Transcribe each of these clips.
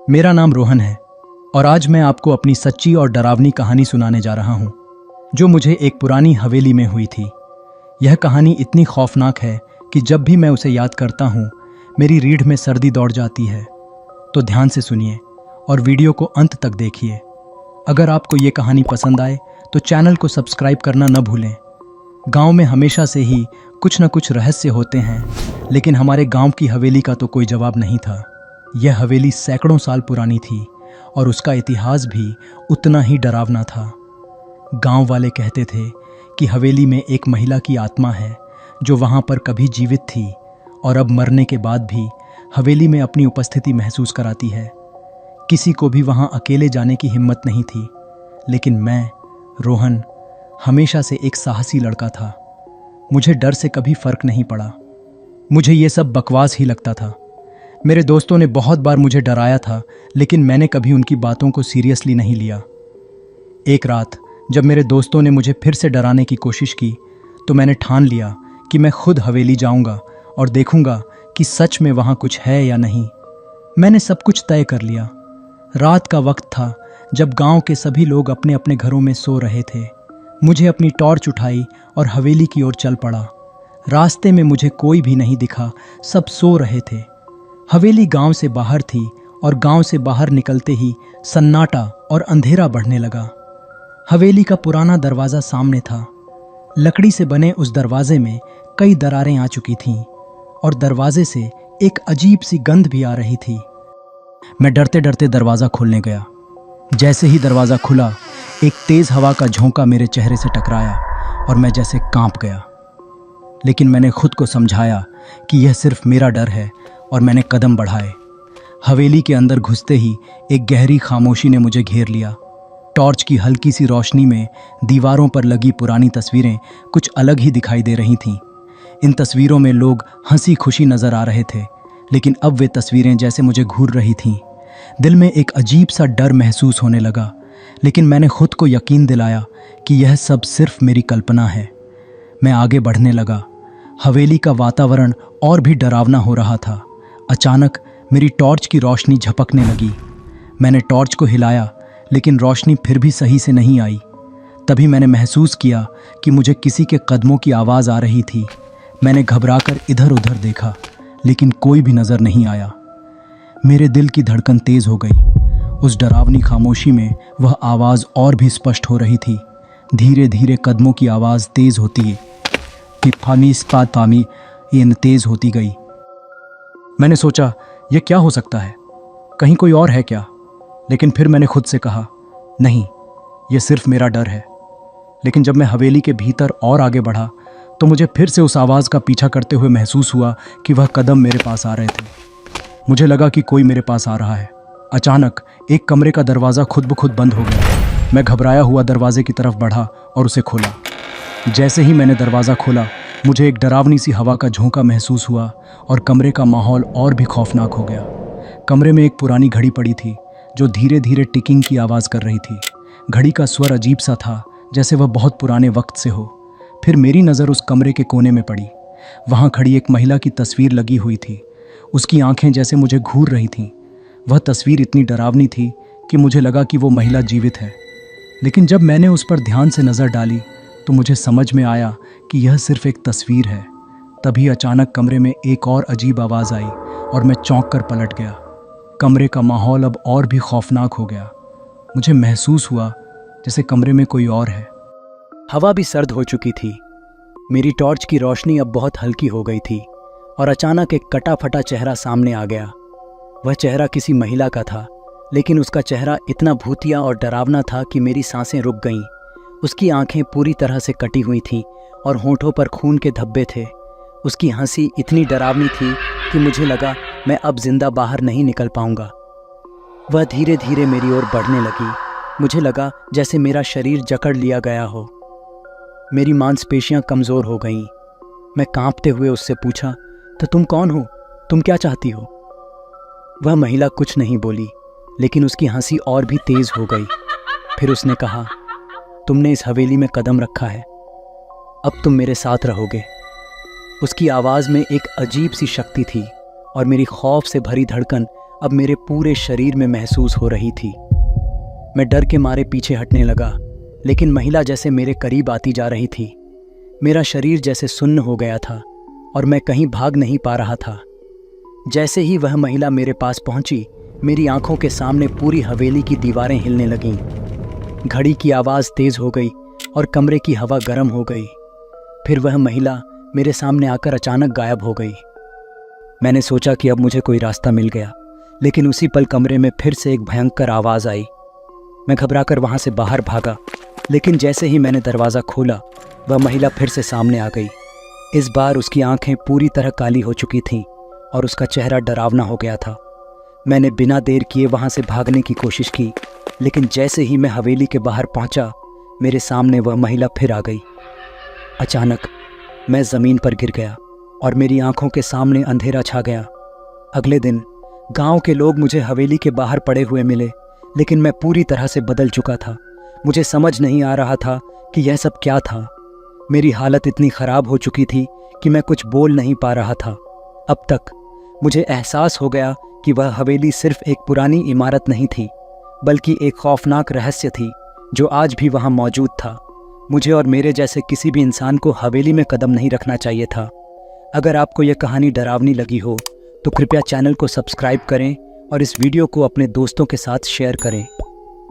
मेरा नाम रोहन है और आज मैं आपको अपनी सच्ची और डरावनी कहानी सुनाने जा रहा हूँ जो मुझे एक पुरानी हवेली में हुई थी। यह कहानी इतनी खौफनाक है कि जब भी मैं उसे याद करता हूँ मेरी रीढ़ में सर्दी दौड़ जाती है। तो ध्यान से सुनिए और वीडियो को अंत तक देखिए। अगर आपको ये कहानी पसंद आए तो चैनल को सब्सक्राइब करना न भूलें। गांव में हमेशा से ही कुछ न कुछ रहस्य होते हैं, लेकिन हमारे गांव की हवेली का तो कोई जवाब नहीं था। यह हवेली सैकड़ों साल पुरानी थी और उसका इतिहास भी उतना ही डरावना था। गांव वाले कहते थे कि हवेली में एक महिला की आत्मा है जो वहां पर कभी जीवित थी और अब मरने के बाद भी हवेली में अपनी उपस्थिति महसूस कराती है। किसी को भी वहां अकेले जाने की हिम्मत नहीं थी, लेकिन मैं, रोहन, हमेशा से एक साहसी लड़का था। मुझे डर से कभी फर्क नहीं पड़ा। मुझे ये सब बकवास ही लगता था। मेरे दोस्तों ने बहुत बार मुझे डराया था, लेकिन मैंने कभी उनकी बातों को सीरियसली नहीं लिया। एक रात जब मेरे दोस्तों ने मुझे फिर से डराने की कोशिश की तो मैंने ठान लिया कि मैं खुद हवेली जाऊंगा और देखूंगा कि सच में वहां कुछ है या नहीं। मैंने सब कुछ तय कर लिया। रात का वक्त था जब गांव के सभी लोग अपने अपने घरों में सो रहे थे। मुझे अपनी टॉर्च उठाई और हवेली की ओर चल पड़ा। रास्ते में मुझे कोई भी नहीं दिखा, सब सो रहे थे। हवेली गांव से बाहर थी और गांव से बाहर निकलते ही सन्नाटा और अंधेरा बढ़ने लगा। हवेली का पुराना दरवाजा सामने था। लकड़ी से बने उस दरवाजे में कई दरारें आ चुकी थीं और दरवाजे से एक अजीब सी गंध भी आ रही थी। मैं डरते डरते दरवाजा खोलने गया। जैसे ही दरवाजा खुला, एक तेज हवा का झोंका मेरे चेहरे से टकराया और मैं जैसे कांप गया। लेकिन मैंने खुद को समझाया कि यह सिर्फ मेरा डर है और मैंने कदम बढ़ाए। हवेली के अंदर घुसते ही एक गहरी खामोशी ने मुझे घेर लिया। टॉर्च की हल्की सी रोशनी में दीवारों पर लगी पुरानी तस्वीरें कुछ अलग ही दिखाई दे रही थीं। इन तस्वीरों में लोग हंसी खुशी नजर आ रहे थे, लेकिन अब वे तस्वीरें जैसे मुझे घूर रही थीं। दिल में एक अजीब सा डर महसूस होने लगा, लेकिन मैंने खुद को यकीन दिलाया कि यह सब सिर्फ मेरी कल्पना है। मैं आगे बढ़ने लगा। हवेली का वातावरण और भी डरावना हो रहा था। अचानक मेरी टॉर्च की रोशनी झपकने लगी। मैंने टॉर्च को हिलाया, लेकिन रोशनी फिर भी सही से नहीं आई। तभी मैंने महसूस किया कि मुझे किसी के कदमों की आवाज़ आ रही थी। मैंने घबराकर इधर उधर देखा, लेकिन कोई भी नज़र नहीं आया। मेरे दिल की धड़कन तेज़ हो गई। उस डरावनी खामोशी में वह आवाज़ और भी स्पष्ट हो रही थी। धीरे धीरे कदमों की आवाज़ तेज़ होती तेज़ होती गई। मैंने सोचा, यह क्या हो सकता है? कहीं कोई और है क्या? लेकिन फिर मैंने खुद से कहा, नहीं, यह सिर्फ मेरा डर है। लेकिन जब मैं हवेली के भीतर और आगे बढ़ा तो मुझे फिर से उस आवाज़ का पीछा करते हुए महसूस हुआ कि वह कदम मेरे पास आ रहे थे। मुझे लगा कि कोई मेरे पास आ रहा है। अचानक एक कमरे का दरवाज़ा खुद ब खुद बंद हो गया। मैं घबराया हुआ दरवाजे की तरफ बढ़ा और उसे खोला। जैसे ही मैंने दरवाज़ा खोला, मुझे एक डरावनी सी हवा का झोंका महसूस हुआ और कमरे का माहौल और भी खौफनाक हो गया। कमरे में एक पुरानी घड़ी पड़ी थी जो धीरे धीरे टिकिंग की आवाज़ कर रही थी। घड़ी का स्वर अजीब सा था, जैसे वह बहुत पुराने वक्त से हो। फिर मेरी नज़र उस कमरे के कोने में पड़ी। वहाँ खड़ी एक महिला की तस्वीर लगी हुई थी। उसकी आंखें जैसे मुझे घूर रही थीं। वह तस्वीर इतनी डरावनी थी कि मुझे लगा कि वो महिला जीवित है। लेकिन जब मैंने उस पर ध्यान से नज़र डाली तो मुझे समझ में आया कि यह सिर्फ एक तस्वीर है। तभी अचानक कमरे में एक और अजीब आवाज़ आई और मैं चौंक कर पलट गया। कमरे का माहौल अब और भी खौफनाक हो गया। मुझे महसूस हुआ जैसे कमरे में कोई और है। हवा भी सर्द हो चुकी थी। मेरी टॉर्च की रोशनी अब बहुत हल्की हो गई थी और अचानक एक कटा फटा चेहरा सामने आ गया। वह चेहरा किसी महिला का था, लेकिन उसका चेहरा इतना भूतिया और डरावना था कि मेरी सांसें रुक गईं। उसकी आंखें पूरी तरह से कटी हुई थीं और होठों पर खून के धब्बे थे। उसकी हंसी इतनी डरावनी थी कि मुझे लगा मैं अब जिंदा बाहर नहीं निकल पाऊंगा। वह धीरे धीरे मेरी ओर बढ़ने लगी। मुझे लगा जैसे मेरा शरीर जकड़ लिया गया हो। मेरी मांसपेशियां कमज़ोर हो गईं। मैं कांपते हुए उससे पूछा, तो तुम कौन हो? तुम क्या चाहती हो? वह महिला कुछ नहीं बोली, लेकिन उसकी हंसी और भी तेज़ हो गई। फिर उसने कहा, तुमने इस हवेली में कदम रखा है, अब तुम मेरे साथ रहोगे। उसकी आवाज़ में एक अजीब सी शक्ति थी और मेरी खौफ से भरी धड़कन अब मेरे पूरे शरीर में महसूस हो रही थी। मैं डर के मारे पीछे हटने लगा, लेकिन महिला जैसे मेरे करीब आती जा रही थी। मेरा शरीर जैसे सुन्न हो गया था और मैं कहीं भाग नहीं पा रहा था। जैसे ही वह महिला मेरे पास पहुंची, मेरी आंखों के सामने पूरी हवेली की दीवारें हिलने लगीं। घड़ी की आवाज़ तेज़ हो गई और कमरे की हवा गर्म हो गई। फिर वह महिला मेरे सामने आकर अचानक गायब हो गई। मैंने सोचा कि अब मुझे कोई रास्ता मिल गया, लेकिन उसी पल कमरे में फिर से एक भयंकर आवाज़ आई। मैं घबराकर वहाँ से बाहर भागा, लेकिन जैसे ही मैंने दरवाज़ा खोला, वह महिला फिर से सामने आ गई। इस बार उसकी आंखें पूरी तरह काली हो चुकी थीं और उसका चेहरा डरावना हो गया था। मैंने बिना देर किए वहाँ से भागने की कोशिश की, लेकिन जैसे ही मैं हवेली के बाहर पहुँचा, मेरे सामने वह महिला फिर आ गई। अचानक मैं ज़मीन पर गिर गया और मेरी आंखों के सामने अंधेरा छा गया। अगले दिन गांव के लोग मुझे हवेली के बाहर पड़े हुए मिले, लेकिन मैं पूरी तरह से बदल चुका था। मुझे समझ नहीं आ रहा था कि यह सब क्या था। मेरी हालत इतनी ख़राब हो चुकी थी कि मैं कुछ बोल नहीं पा रहा था। अब तक मुझे एहसास हो गया कि वह हवेली सिर्फ एक पुरानी इमारत नहीं थी, बल्कि एक खौफनाक रहस्य थी जो आज भी वहाँ मौजूद था। मुझे और मेरे जैसे किसी भी इंसान को हवेली में कदम नहीं रखना चाहिए था। अगर आपको यह कहानी डरावनी लगी हो तो कृपया चैनल को सब्सक्राइब करें और इस वीडियो को अपने दोस्तों के साथ शेयर करें।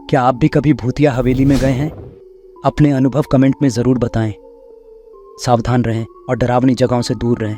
क्या आप भी कभी भूतिया हवेली में गए हैं? अपने अनुभव कमेंट में ज़रूर बताएं। सावधान रहें और डरावनी जगहों से दूर रहें।